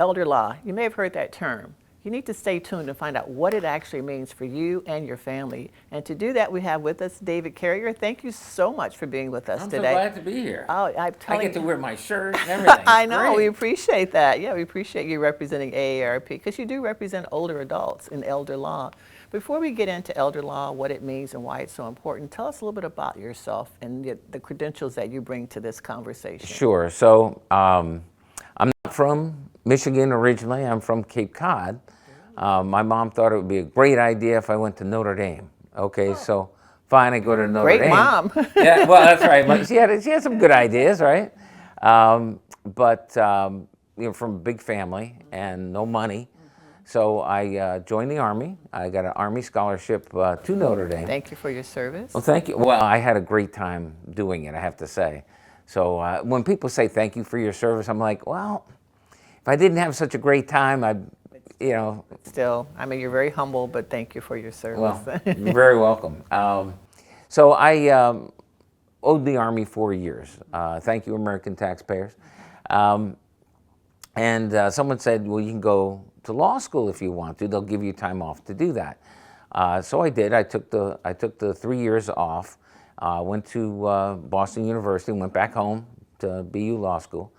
elder law, you may have heard that term. You need to stay tuned and find out what it actually means for you and your family. And to do that, we have with us David Carrier. Thank you so much for being with us I'm today. so glad to be here. Oh, I get to wear my shirt and everything. I know, we Great. appreciate that. Yeah, we appreciate you representing AARP because you do represent older adults in elder law. Before we get into elder law, what it means and why it's so important, tell us a little bit about yourself and the credentials that you bring to this conversation. Sure. So I'm not from Michigan originally. I'm from Cape Cod. My mom thought it would be a great idea if I went to Notre Dame. Okay, so fine, I go to Notre Dame. Great mom. Yeah, well, that's right. But she had some good ideas, right? But from a big family and no money. So I joined the Army. I got an Army scholarship to Notre Dame. Thank you for your service. Well, thank you. Well, I had a great time doing it, I have to say. So when people say thank you for your service, I'm like, well, if I didn't have such a great time, Still, I mean, you're very humble, but thank you for your service. Well, you're very welcome. So I owed the Army 4 years. Thank you, American taxpayers. And someone said, well, you can go to law school if you want to. They'll give you time off to do that. So I did. I took the 3 years off. Went to Boston University. Went back home to BU Law School.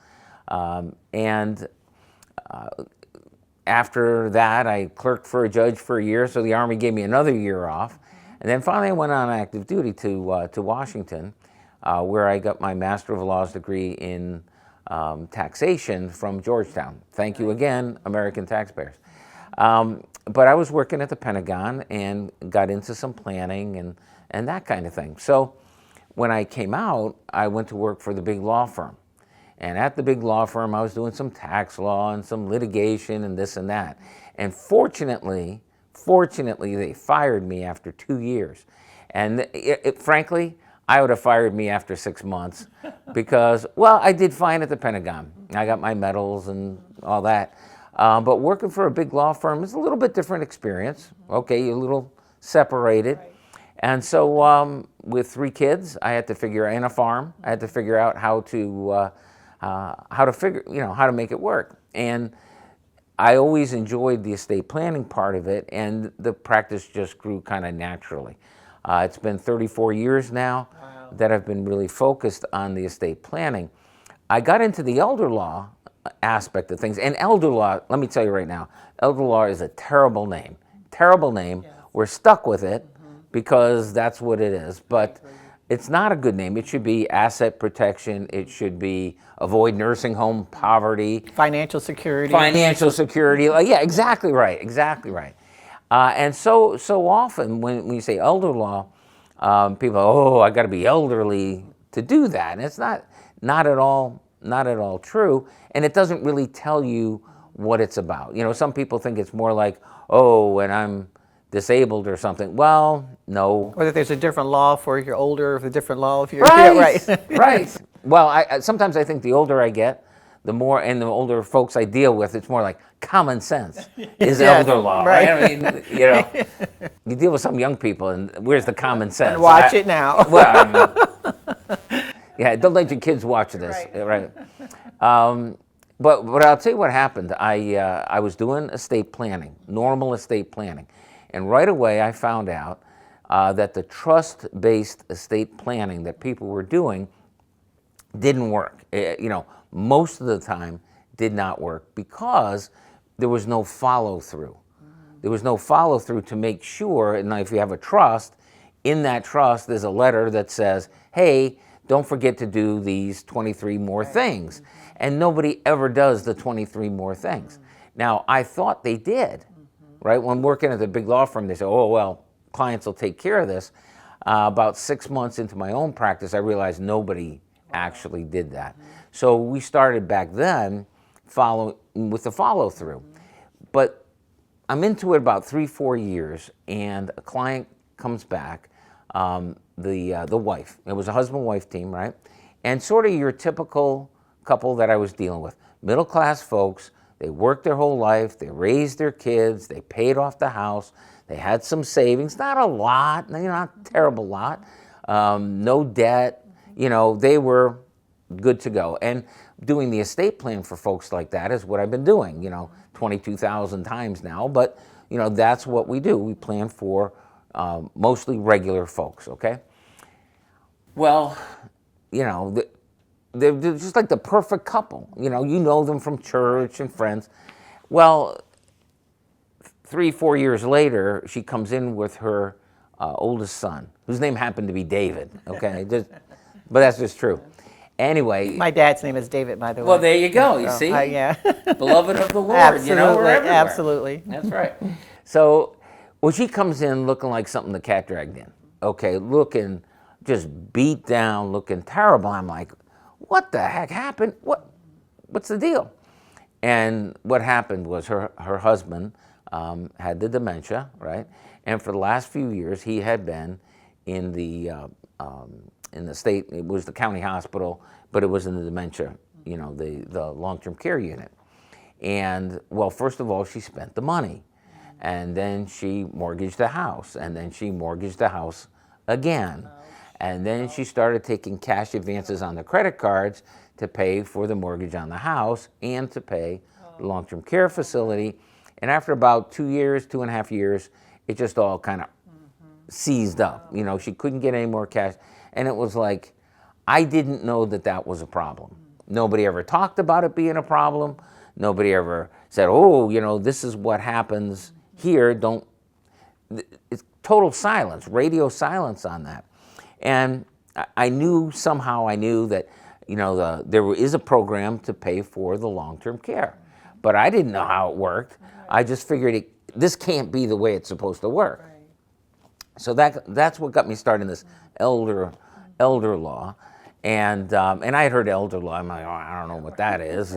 After that, I clerked for a judge for a year. So the Army gave me another year off. And then finally, I went on active duty to Washington, where I got my Master of Laws degree in taxation from Georgetown. Thank you again, American taxpayers. But I was working at the Pentagon and got into some planning and that kind of thing. So when I came out, I went to work for the big law firm. And at the big law firm, I was doing some tax law and some litigation and this and that. And fortunately, they fired me after 2 years. And frankly, I would have fired me after 6 months because, well, I did fine at the Pentagon. I got my medals and all that. But working for a big law firm is a little bit different experience. Okay, you're a little separated. Right. And so with 3 kids, I had to figure out, and a farm, I had to figure out how to make it work. And I always enjoyed the estate planning part of it, and the practice just grew kind of naturally. It's been 34 years now that I've been really focused on the estate planning. I got into the elder law aspect of things, and elder law, let me tell you right now, elder law is a terrible name. Terrible name. Yes. We're stuck with it because that's what it is. But it's not a good name. It should be asset protection. It should be avoid nursing home poverty. Financial security. Financial security. Yeah, exactly right. Exactly right. And so often when you say elder law, people, I got to be elderly to do that. And it's not at all true. And it doesn't really tell you what it's about. You know, some people think it's more like, and I'm disabled or something. Well, no. Or that there's a different law for if you're older, a different law if you're... Right, yeah, right. Right. Well, sometimes I think the older I get, the more, and the older folks I deal with, it's more like common sense is elder law, right? I mean, you deal with some young people, and where's the common sense? And watch it now. Well, yeah, don't let your kids watch this, right? But I'll tell you what happened. I was doing estate planning, normal estate planning, and right away I found out that the trust-based estate planning that people were doing didn't work. Most of the time did not work because there was no follow-through. There was no follow-through to make sure, and if you have a trust, in that trust there's a letter that says, hey, don't forget to do these 23 more things. And nobody ever does the 23 more things. Now, I thought they did, right? When working at the big law firm, they say, clients will take care of this. About 6 months into my own practice, I realized nobody actually did that. So we started back then with the follow-through. But I'm into it about 3-4 years, and a client comes back, the wife. It was a husband-wife team, right? And sort of your typical couple that I was dealing with. Middle-class folks, they worked their whole life, they raised their kids, they paid off the house, they had some savings, not a lot, not a terrible lot, no debt, they were good to go. doing the estate plan for folks like that is what I've been doing, 22,000 times now. But, that's what we do. We plan for mostly regular folks, okay? Well, they're just like the perfect couple. You know them from church and friends. Well, 3-4 years later, she comes in with her oldest son, whose name happened to be David, okay? But that's just true. Anyway. My dad's name is David, by the way. Well, there you go. You So, see? yeah. Beloved of the Lord. Absolutely, We're everywhere. absolutely. That's right. So, well, she comes in looking like something the cat dragged in. Okay, looking just beat down, looking terrible. I'm like, what the heck happened? What's the deal? And what happened was her husband had the dementia, right? And for the last few years, he had been in the state. It was the county hospital, but it was in the dementia, the long-term care unit. And well, first of all, she spent the money, and then she mortgaged the house, and then she mortgaged the house again, and then she started taking cash advances on the credit cards to pay for the mortgage on the house and to pay the long-term care facility. And after about 2 years, 2.5 years, it just all kind of seized up. She couldn't get any more cash. And it was like, I didn't know that was a problem. Nobody ever talked about it being a problem. Nobody ever said, oh, this is what happens here. It's total silence, radio silence on that. And I knew that, there is a program to pay for the long-term care. But I didn't know how it worked. I just figured this can't be the way it's supposed to work. So that's what got me started in this elder law, and I had heard elder law. I'm like, I don't know what that is,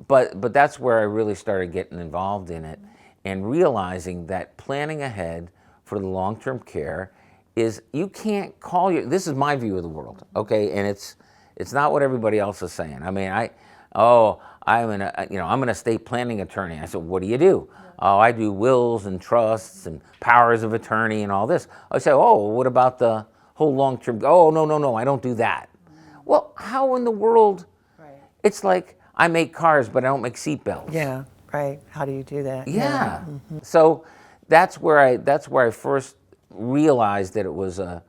but that's where I really started getting involved in it and realizing that planning ahead for the long-term care is you can't call this is my view of the world, okay, and it's not what everybody else is saying. I mean, I'm an estate planning attorney. I said, what do you do? Oh, I do wills and trusts and powers of attorney and all this. I said, what about the whole long-term? Oh, no, I don't do that. Well, how in the world? Right. It's like I make cars, but I don't make seatbelts. Yeah, right. How do you do that? Yeah. Mm-hmm. So that's where I first realized that it was a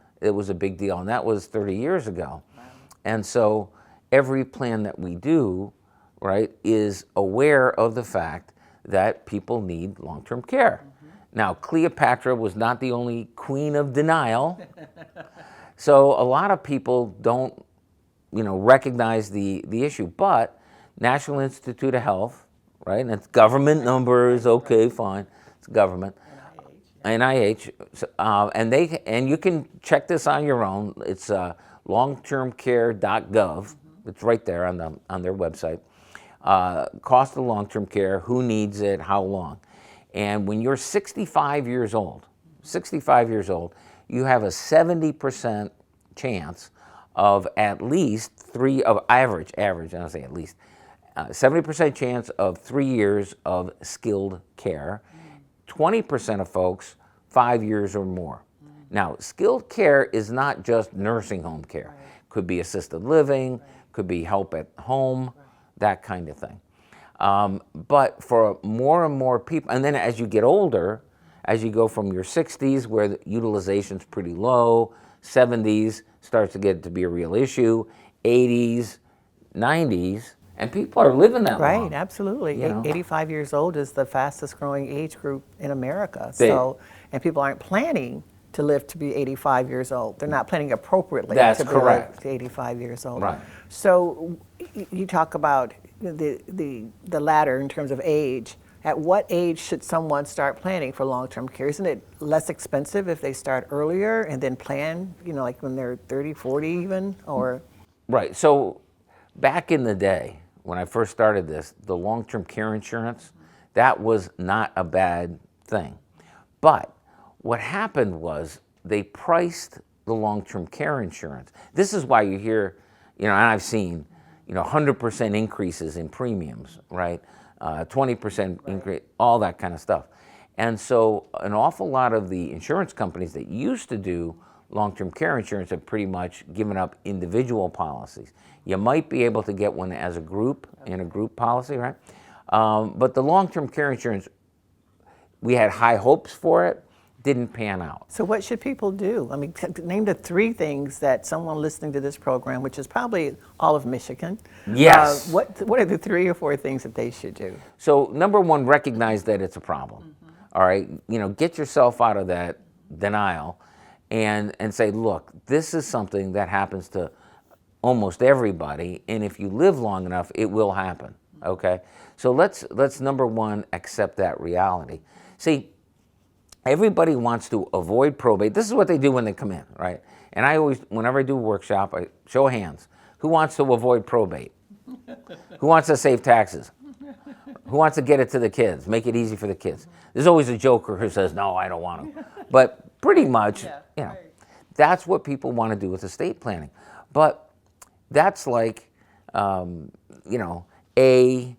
big deal, and that was 30 years ago. Wow. And so every plan that we do, right, is aware of the fact that people need long-term care. Mm-hmm. Now, Cleopatra was not the only queen of denial. So a lot of people don't, recognize the issue. But National Institute of Health, right, and it's government numbers, okay, fine, it's government. NIH, and you can check this on your own. It's longtermcare.gov. It's right there on their website. Cost of long-term care, who needs it, how long. And when you're 65 years old, you have a 70% chance of at least average, I don't say at least, 70% chance of 3 years of skilled care, 20% of folks 5 years or more. Now, skilled care is not just nursing home care. Could be assisted living, could be help at home, that kind of thing. But for more and more people, and then as you get older, as you go from your 60s where the utilization's pretty low, 70s starts to get to be a real issue, 80s, 90s, and people are living that long. Right, absolutely. You know? 85 years old is the fastest growing age group in America. And people aren't planning to live to be 85 years old. They're not planning appropriately That's to correct. live to 85 years old. Right. So you talk about the ladder in terms of age. At what age should someone start planning for long-term care? Isn't it less expensive if they start earlier and then plan, like when they're 30, 40 even, or? Right, so back in the day, when I first started this, the long-term care insurance, that was not a bad thing. But what happened was they priced the long-term care insurance. This is why you hear, and I've seen, 100% increases in premiums, right? 20% increase, all that kind of stuff. And so an awful lot of the insurance companies that used to do long-term care insurance have pretty much given up individual policies. You might be able to get one as a group, in a group policy, right? But the long-term care insurance, we had high hopes for it, didn't pan out. So what should people do? I mean, name the 3 things that someone listening to this program, which is probably all of Michigan. Yes. What are the 3 or 4 things that they should do? So number one, recognize that it's a problem. All right, get yourself out of that denial and say, look, this is something that happens to almost everybody, and if you live long enough, it will happen. Okay, so let's number one, accept that reality. See, everybody wants to avoid probate. This is what they do when they come in, right? And I always, whenever I do a workshop, I show hands. Who wants to avoid probate? Who wants to save taxes? Who wants to get it to the kids, make it easy for the kids? There's always a joker who says, no, I don't want to. But pretty much, that's what people want to do with estate planning. But that's like, A,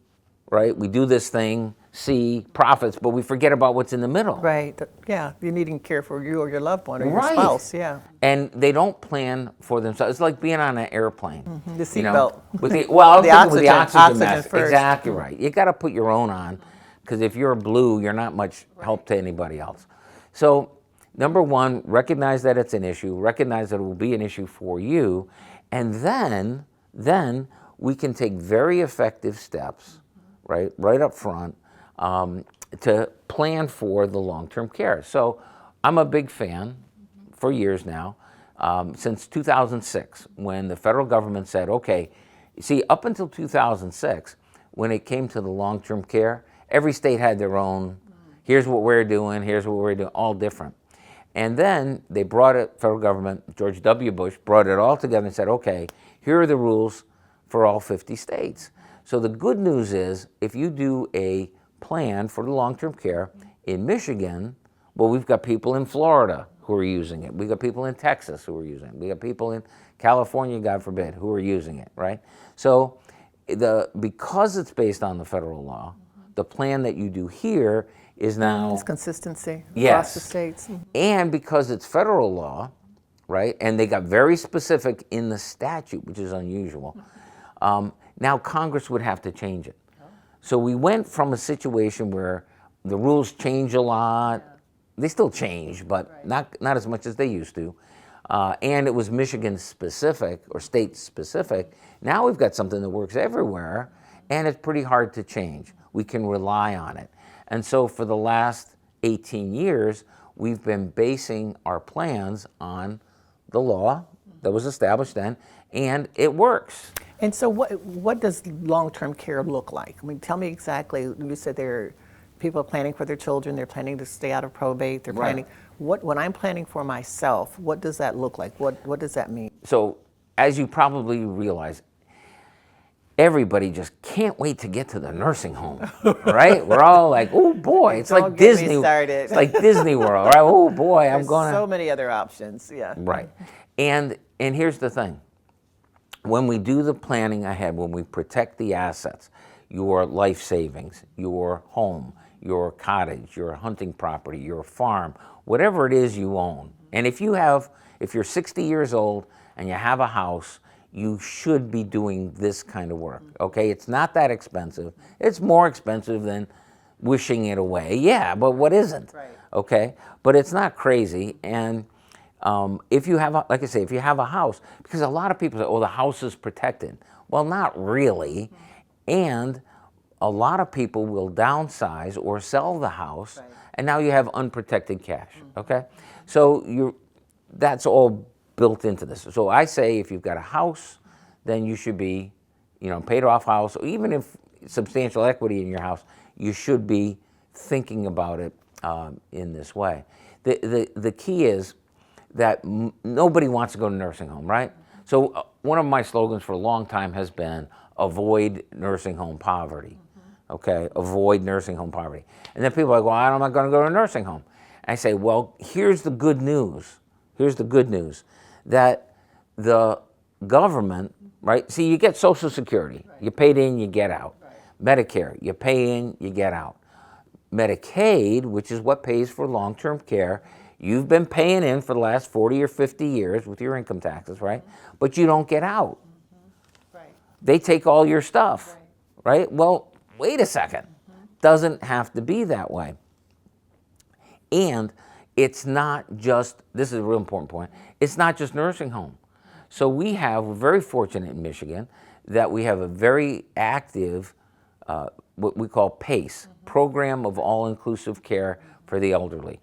right? We do this thing, C, profits, but we forget about what's in the middle. Right. Yeah. You're needing care for you or your loved one or your Right. spouse. Yeah. And they don't plan for themselves. It's like being on an airplane. The seatbelt. With the oxygen oxygen mask. first. Exactly right. You got to put your own on, because if you're blue, you're not much help to anybody else. So, number one, recognize that it's an issue. Recognize that it will be an issue for you, and then we can take very effective steps, right up front, to plan for the long-term care. So, I'm a big fan for years now. Since 2006, when the federal government said, okay, see, up until 2006, when it came to the long-term care, every state had their own, here's what we're doing, all different. And then they brought it, federal government, George W. Bush, brought it all together and said, okay, here are the rules for all 50 states. So the good news is, if you do a plan for the long-term care in Michigan, well, we've got people in Florida who are using it. We've got people in Texas who are using it. We got people in California, God forbid, who are using it, right? So because it's based on the federal law, the plan that you do here is now... It's consistency yes, across the states. And because it's federal law, right, and they got very specific in the statute, which is unusual, now Congress would have to change it. So we went from a situation where the rules change a lot. They still change, but not as much as they used to. And it was Michigan specific or state specific. Now we've got something that works everywhere, and it's pretty hard to change. We can rely on it. And so for the last 18 years, we've been basing our plans on the law that was established then, and it works. And so what does long-term care look like? I mean, tell me exactly. You said people are planning for their children, they're planning to stay out of probate, they're planning. When I'm planning for myself, what does that look like? What does that mean? So, as you probably realize, everybody just can't wait to get to the nursing home, right? We're all like, oh boy, it's like Disney. It's like Disney World, right? Oh boy, I'm going to. So many other options, yeah. Right, and here's the thing: when we do the planning ahead, when we protect the assets, your life savings, your home, your cottage, your hunting property, your farm, whatever it is you own, and if you're 60 years old and you have a house, you should be doing this kind of work, okay? It's not that expensive. It's more expensive than wishing it away. Yeah, but what isn't, okay? But it's not crazy. And if you have, like I say, if you have a house, because a lot of people say, oh, the house is protected. Well, not really. And a lot of people will downsize or sell the house, and now you have unprotected cash, okay? So that's all built into this. So I say if you've got a house, then you should be, paid off house, or even if substantial equity in your house, you should be thinking about it in this way. The key is that nobody wants to go to nursing home, right? So one of my slogans for a long time has been avoid nursing home poverty, okay? Avoid nursing home poverty. And then people are like, well, I'm not going to go to a nursing home. And I say, well, here's the good news. Here's the good news, that the government, right? See, you get Social Security. You paid in, you get out. Medicare, you pay in, you get out. Medicaid, which is what pays for long-term care, You've been paying in for the last 40 or 50 years with your income taxes, right? But you don't get out. Right. They take all your stuff, right? Well, wait a second. Doesn't have to be that way. And it's not just, this is a real important point, it's not just nursing home. So we're very fortunate in Michigan that we have a very active, what we call PACE, Program of All-Inclusive Care for the Elderly.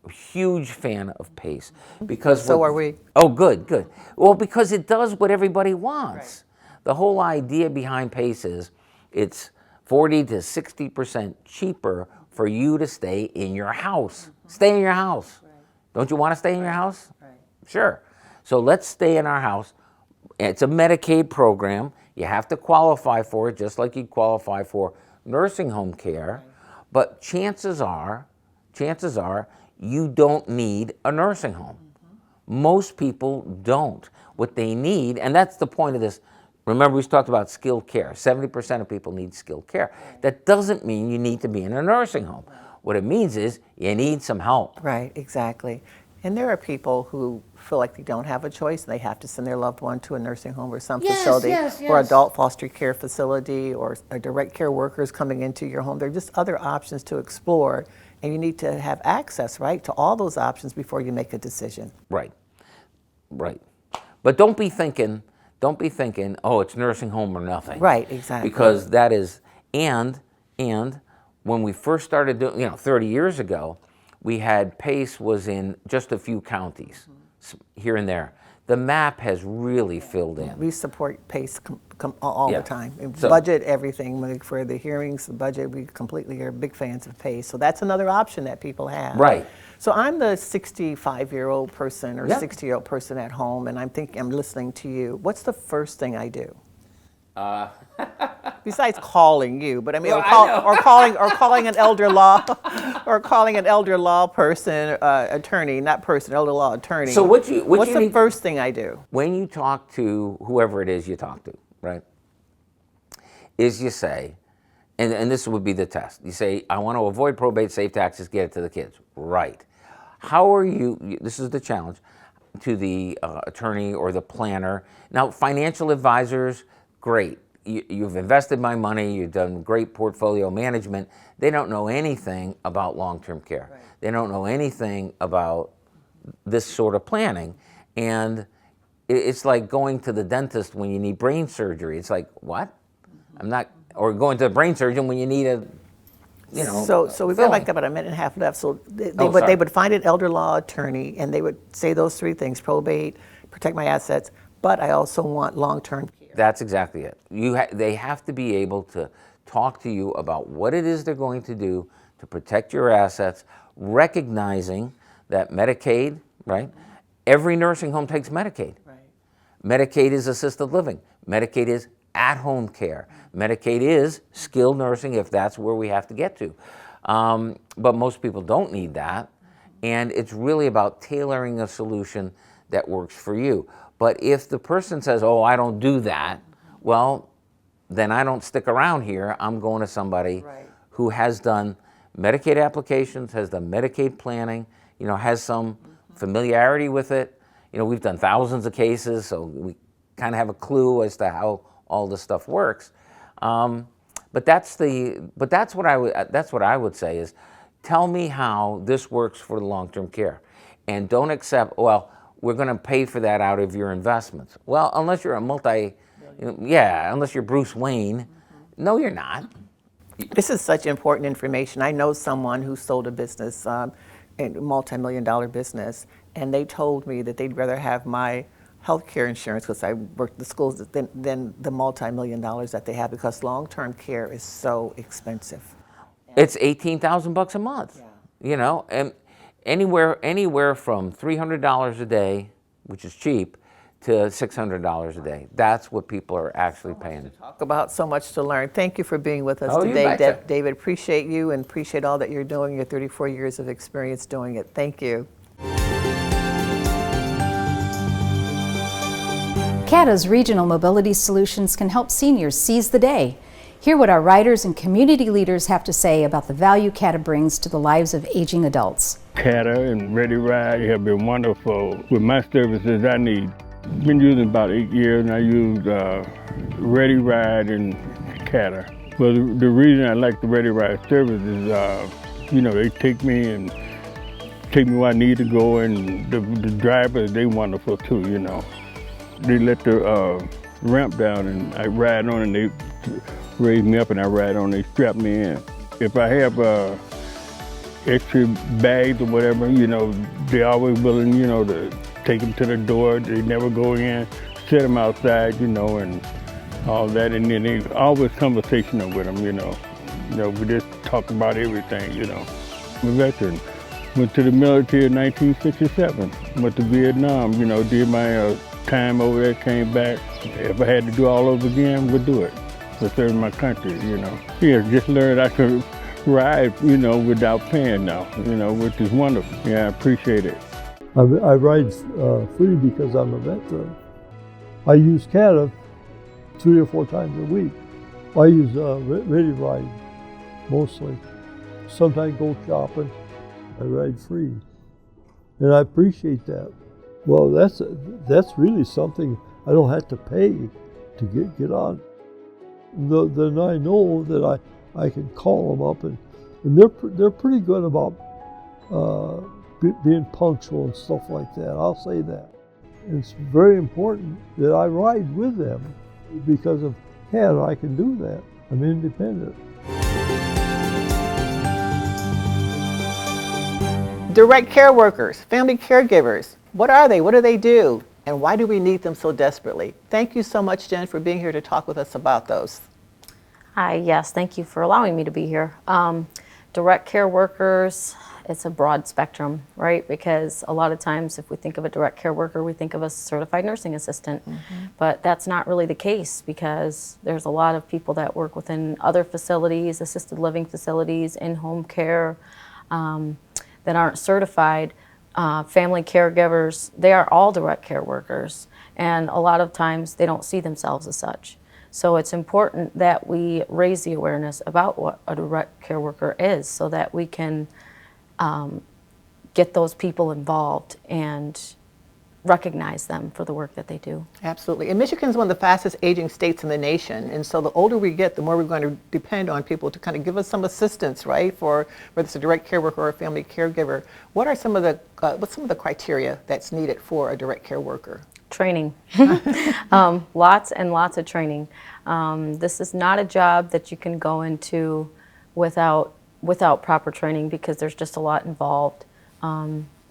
Huge fan of PACE. Because So are we. Oh, good, good. Well, because it does what everybody wants. Right. The whole idea behind PACE is it's 40 to 60% cheaper for you to stay in your house. Stay in your house. Right. Don't you want to stay in your house? Right. Sure. So let's stay in our house. It's a Medicaid program. You have to qualify for it just like you qualify for nursing home care. Right. But chances are you don't need a nursing home. Most people don't. What they need, and that's the point of this, remember we talked about skilled care. 70% of people need skilled care. That doesn't mean you need to be in a nursing home. What it means is you need some help. Right, exactly. And there are people who feel like they don't have a choice and they have to send their loved one to a nursing home or some facility or adult foster care facility or a direct care workers coming into your home. There are just other options to explore, and you need to have access, right, to all those options before you make a decision. Right, right. But don't be thinking, oh, it's nursing home or nothing. Right, exactly. Because that is, and when we first started doing, 30 years ago, we had PACE was in just a few counties, here and there. The map has really filled in. We support PACE all the time. So, budget, everything. For the hearings, the budget, we completely are big fans of PACE. So that's another option that people have. Right. So I'm the 65-year-old person or 60-year-old person at home, and I'm listening to you. What's the first thing I do? Besides calling you, but I mean, Well, or calling an elder law, or calling an elder law person, attorney, not person, elder law attorney. So what's the first thing I do? When you talk to whoever it is you talk to, right, is you say, and this would be the test, you say, I want to avoid probate, save taxes, get it to the kids. Right. How are you, this is the challenge, to the attorney or the planner. Now, financial advisors, great. You've invested my money, you've done great portfolio management. They don't know anything about long-term care. Right. They don't know anything about this sort of planning. And it's like going to the dentist when you need brain surgery. It's like, what? I'm not, or going to the brain surgeon when you need a, So we've got like about a minute and a half left. So they would find an elder law attorney and they would say those three things: probate, protect my assets, but I also want long-term care. That's exactly it. They have to be able to talk to you about what it is they're going to do to protect your assets, recognizing that Medicaid, right? Every nursing home takes Medicaid. Right. Medicaid is assisted living. Medicaid is at-home care. Medicaid is skilled nursing if that's where we have to get to. But most people don't need that. And it's really about tailoring a solution that works for you. But if the person says, oh, I don't do that, well, then I don't stick around here. I'm going to somebody who has done Medicaid applications, has done Medicaid planning, has some familiarity with it. We've done thousands of cases, so we kind of have a clue as to how all this stuff works. But that's what I would say is, tell me how this works for the long-term care, and don't accept, well, we're going to pay for that out of your investments. Well, unless you're unless you're Bruce Wayne, no, you're not. This is such important information. I know someone who sold a business, a multi-million-dollar business, and they told me that they'd rather have my health care insurance, because I worked at the schools, than the multi-million dollars that they have, because long-term care is so expensive. It's $18,000 a month, and anywhere from $300 a day, which is cheap, to $600 a day. That's what people are actually paying. Talk about so much to learn. Thank you for being with us you today, betcha. David. Appreciate you and appreciate all that you're doing, your 34 years of experience doing it. Thank you. CATA's regional mobility solutions can help seniors seize the day. Hear what our riders and community leaders have to say about the value CATA brings to the lives of aging adults. Cata and Ready Ride have been wonderful with my services I need. Been using about 8 years, and I use Ready Ride and Cata. Well, the reason I like the Ready Ride service is, they take me where I need to go, and the drivers, they wonderful too, They let the ramp down, and I ride on, and they raise me up, and I ride on, they strap me in. If I have extra bags or whatever, they're always willing, to take them to the door. They never go in, set them outside, and all that. And then they always conversational with them, we just talk about everything, I'm a veteran. Went to the military in 1967. Went to Vietnam, did my time over there, came back. If I had to do all over again, would do it for serving my country, Yeah, just learned I could ride, without paying now, which is wonderful. Yeah, I appreciate it. I ride free because I'm a veteran. I use Cata 3 or 4 times a week. I use Ready Ride mostly. Sometimes go shopping. I ride free, and I appreciate that. Well, that's really something I don't have to pay to get on. Then I know that I can call them up, and they're pretty good about being punctual and stuff like that. I'll say that. And it's very important that I ride with them because of Cata. I can do that. I'm independent. Direct care workers, family caregivers, what are they? What do they do? And why do we need them so desperately? Thank you so much, Jen, for being here to talk with us about those. Hi, yes, thank you for allowing me to be here. Direct care workers, it's a broad spectrum, right? Because a lot of times if we think of a direct care worker, we think of a certified nursing assistant. But that's not really the case, because there's a lot of people that work within other facilities, assisted living facilities, in-home care, that aren't certified. Family caregivers, they are all direct care workers, and a lot of times they don't see themselves as such. So it's important that we raise the awareness about what a direct care worker is, so that we can get those people involved and recognize them for the work that they do. Absolutely. And Michigan is one of the fastest aging states in the nation. And so the older we get, the more we're going to depend on people to kind of give us some assistance, right? For whether it's a direct care worker or a family caregiver. What are some of the criteria that's needed for a direct care worker? Training. Lots and lots of training. This is not a job that you can go into without proper training, because there's just a lot involved.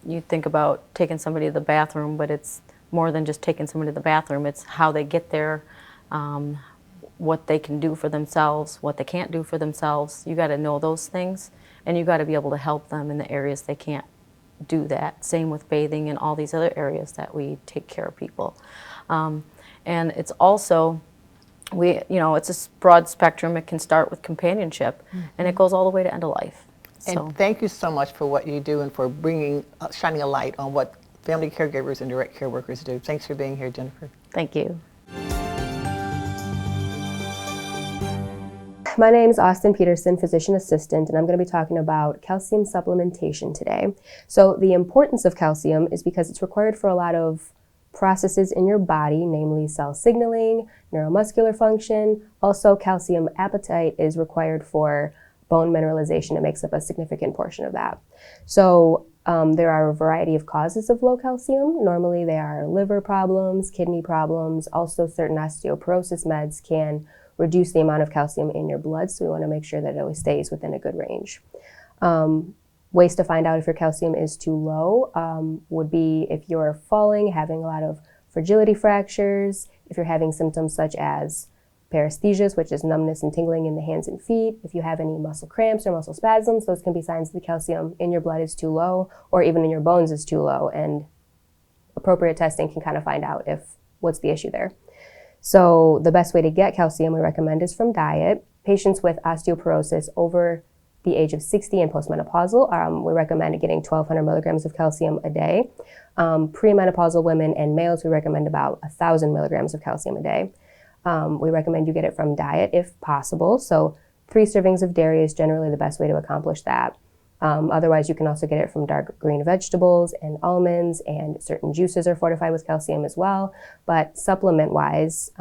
You think about taking somebody to the bathroom, but it's more than just taking somebody to the bathroom. It's how they get there, what they can do for themselves, what they can't do for themselves. You got to know those things, and you got to be able to help them in the areas they can't do that. Same with bathing and all these other areas that we take care of people. And it's also, it's a broad spectrum. It can start with companionship, and it goes all the way to end of life. And thank you so much for what you do and for shining a light on what family caregivers and direct care workers do. Thanks for being here, Jennifer. Thank you. My name is Austin Peterson, physician assistant, and I'm going to be talking about calcium supplementation today. So the importance of calcium is because it's required for a lot of processes in your body, namely cell signaling, neuromuscular function. Also, calcium appetite is required for bone mineralization. It makes up a significant portion of that. So there are a variety of causes of low calcium. Normally they are liver problems, kidney problems. Also, certain osteoporosis meds can reduce the amount of calcium in your blood, so we want to make sure that it always stays within a good range. Ways to find out if your calcium is too low would be if you're falling, having a lot of fragility fractures, if you're having symptoms such as paresthesias, which is numbness and tingling in the hands and feet. If you have any muscle cramps or muscle spasms, those can be signs that the calcium in your blood is too low, or even in your bones is too low, and appropriate testing can kind of find out what's the issue there. So the best way to get calcium we recommend is from diet. Patients with osteoporosis over the age of 60 and postmenopausal, we recommend getting 1,200 milligrams of calcium a day. Premenopausal women and males, we recommend about 1,000 milligrams of calcium a day. We recommend you get it from diet if possible. So 3 servings of dairy is generally the best way to accomplish that. Otherwise, you can also get it from dark green vegetables and almonds, and certain juices are fortified with calcium as well. But supplement-wise,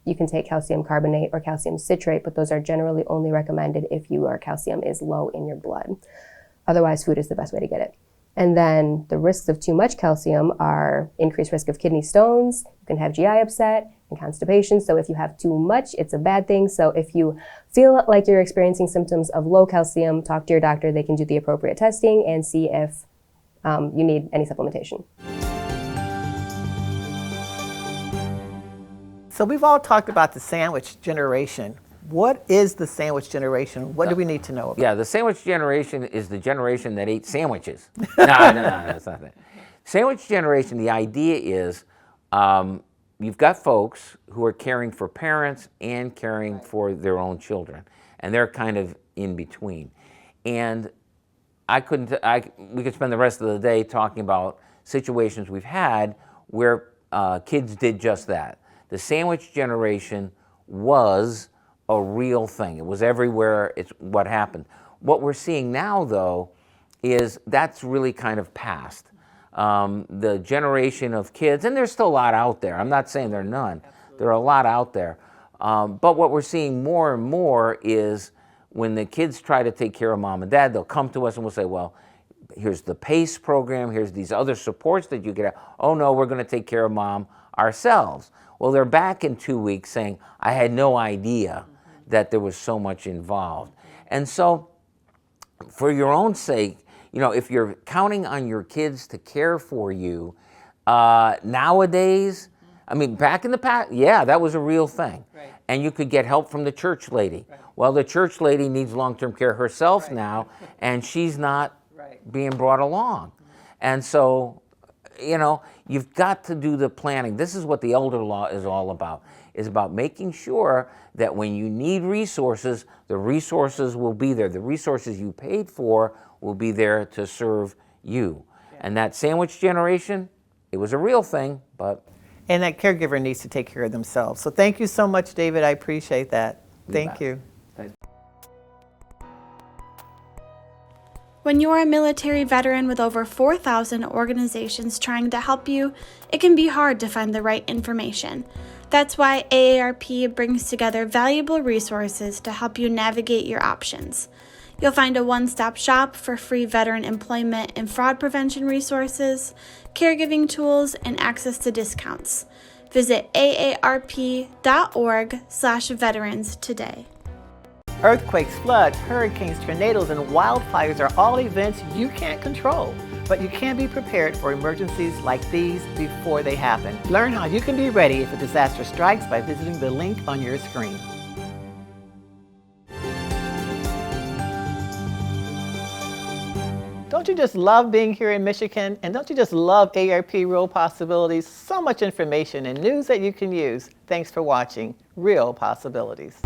you can take calcium carbonate or calcium citrate, but those are generally only recommended if your calcium is low in your blood. Otherwise, food is the best way to get it. And then the risks of too much calcium are increased risk of kidney stones. You can have GI upset and constipation. So if you have too much, it's a bad thing. So if you feel like you're experiencing symptoms of low calcium, talk to your doctor. They can do the appropriate testing and see if you need any supplementation. So we've all talked about the sandwich generation. What is the sandwich generation? What do we need to know about? Yeah, the sandwich generation is the generation that ate sandwiches. No, that's not that. Sandwich generation, the idea is you've got folks who are caring for parents and caring for their own children, and they're kind of in between. And we could spend the rest of the day talking about situations we've had where kids did just that. The sandwich generation was a real thing. It was everywhere. It's what happened. What we're seeing now, though, is that's really kind of past. The generation of kids, and there's still a lot out there. I'm not saying there are none. There are a lot out there. But what we're seeing more and more is when the kids try to take care of mom and dad, they'll come to us and we'll say, well, here's the PACE program, here's these other supports that you get. Oh no, we're going to take care of mom ourselves. Well, they're back in 2 weeks saying, I had no idea that there was so much involved. And so, for your own sake, you know, if you're counting on your kids to care for you, nowadays, I mean, back in the past, yeah, that was a real thing. Right. And you could get help from the church lady. Right. Well, the church lady needs long-term care herself now, and she's not being brought along. And so, you know, you've got to do the planning. This is what the elder law is all about. Is about making sure that when you need resources, the resources will be there. The resources you paid for will be there to serve you. Yeah. And that sandwich generation, it was a real thing, but... And that caregiver needs to take care of themselves. So thank you so much, David. I appreciate that. Thank you. When you're a military veteran with over 4,000 organizations trying to help you, it can be hard to find the right information. That's why AARP brings together valuable resources to help you navigate your options. You'll find a one-stop shop for free veteran employment and fraud prevention resources, caregiving tools, and access to discounts. Visit aarp.org/veterans today. Earthquakes, floods, hurricanes, tornadoes, and wildfires are all events you can't control, but you can be prepared for emergencies like these before they happen. Learn how you can be ready if a disaster strikes by visiting the link on your screen. Don't you just love being here in Michigan? And don't you just love AARP Real Possibilities? So much information and news that you can use. Thanks for watching Real Possibilities.